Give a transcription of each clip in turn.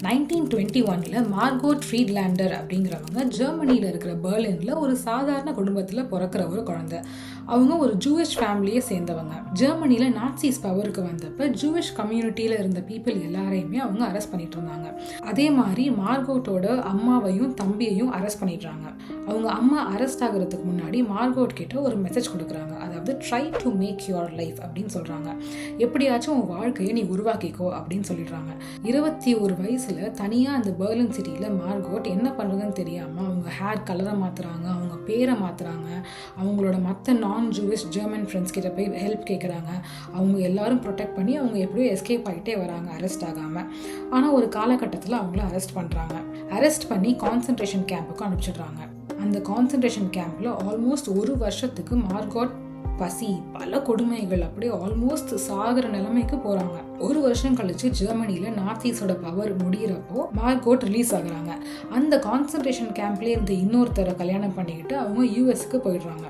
1921 Margot ஃப்ரீட்லாண்டர் அப்படிங்கிறவங்க ஜெர்மனியில் இருக்கிற பெர்லினில் ஒரு சாதாரண குடும்பத்தில் பிறக்கிற ஒரு குழந்தை. அவங்க ஒரு ஜூவிஷ் ஃபேமிலியை சேர்ந்தவங்க. ஜெர்மனியில் நாட்சிஸ் பவருக்கு வந்தப்போ ஜூவிஷ் கம்யூனிட்டியில் இருந்த பீப்புள் எல்லாரையுமே அவங்க அரெஸ்ட் பண்ணிட்டு இருந்தாங்க. அதே மாதிரி மார்கோட்டோட அம்மாவையும் தம்பியையும் அரெஸ்ட் பண்ணிடுறாங்க. அவங்க அம்மா அரெஸ்ட் ஆகிறதுக்கு முன்னாடி மார்கோட் கிட்ட ஒரு மெசேஜ் கொடுக்குறாங்க. அதாவது try to make your life அப்படின்னு சொல்கிறாங்க. எப்படியாச்சும் உன் வாழ்க்கையை நீ உருவாக்கிக்கோ அப்படின்னு சொல்லிடுறாங்க. 21 வயசில் தனியாக அந்த பெர்லின் சிட்டியில் மார்கோட் என்ன பண்ணுறதுன்னு தெரியாமல் அவங்க ஹேர் கலரை மாற்றுறாங்க, அவங்க பேரை மாற்றுறாங்க, அவங்களோட மற்ற நான் ஜூவிஷ் ஜெர்மன் ஃப்ரெண்ட்ஸ் கிட்ட போய் ஹெல்ப் கேட்குறாங்க. அவங்க எல்லாரும் ப்ரொடெக்ட் பண்ணி அவங்க எப்படியோ எஸ்கேப் ஆகிட்டே வராங்க அரெஸ்ட் ஆகாமல். ஆனால் ஒரு காலகட்டத்தில் அவங்கள அரெஸ்ட் பண்ணுறாங்க. அரெஸ்ட் பண்ணி கான்சன்ட்ரேஷன் கேம்புக்கு அனுப்பிச்சிடுறாங்க. அந்த கான்சன்ட்ரேஷன் கேம்பில் ஆல்மோஸ்ட் 1 வருஷத்துக்கு மார்கோட் பசி, பல கொடுமைகள், அப்படியே ஆல்மோஸ்ட் சாகிற நிலைமைக்கு போறாங்க. 1 வருஷம் கழிச்சு ஜெர்மனியில் நார்த் பவர் முடிகிறப்போ மார்கோட் ரிலீஸ் ஆகுறாங்க. அந்த கான்சன்ட்ரேஷன் கேம்ப்லேயே இருந்த இன்னொருத்தரை கல்யாணம் பண்ணிக்கிட்டு அவங்க யூஎஸ்க்கு போயிடுறாங்க.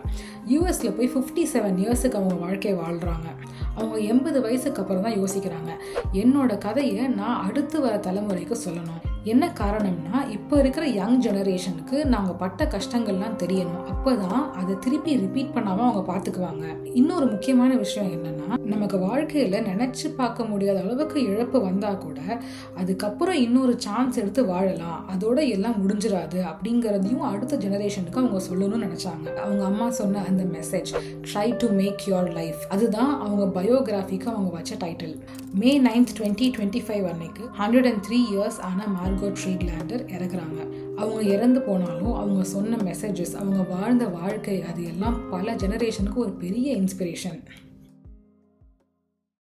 யூஎஸ்ல போய் 57 இயர்ஸுக்கு அவங்க வாழ்க்கையை வாழ்கிறாங்க. அவங்க 80 வயசுக்கு அப்புறம் தான் யோசிக்கிறாங்க, என்னோட கதையை நான் அடுத்து வர தலைமுறைக்கு சொல்லணும். என்ன காரணம்னா, இப்போ இருக்கிற யங் ஜெனரேஷனுக்கு நாங்கள் பட்ட கஷ்டங்கள்லாம் தெரியணும். அப்போ தான் அதை திருப்பி ரிப்பீட் பண்ணாமல் அவங்க பார்த்துக்குவாங்க. இன்னொரு முக்கியமான விஷயம் என்னென்னா, நமக்கு வாழ்க்கையில் நினச்சி பார்க்க முடியாத அளவுக்கு இழப்பு வந்தால் கூட அதுக்கப்புறம் இன்னொரு சான்ஸ் எடுத்து வாழலாம், அதோட எல்லாம் முடிஞ்சிடாது அப்படிங்கிறதையும் அடுத்த ஜெனரேஷனுக்கு அவங்க சொல்லணும்னு நினச்சாங்க. அவங்க அம்மா சொன்ன அந்த message try to make your life, அதுதான் அவங்க பயோகிராஃபிக்கு அவங்க வச்ச டைட்டில். May 9, 2025 அன்னைக்கு 103 இயர்ஸ் ஆன மார்கோட் ஃப்ரீட்லாண்டர் இறக்குறாங்க. அவங்க இறந்து போனாலும் அவங்க சொன்ன மெசேஜஸ், அவங்க வாழ்ந்த வாழ்க்கை, அது எல்லாம் பல ஜெனரேஷனுக்கு ஒரு பெரிய இன்ஸ்பிரேஷன்.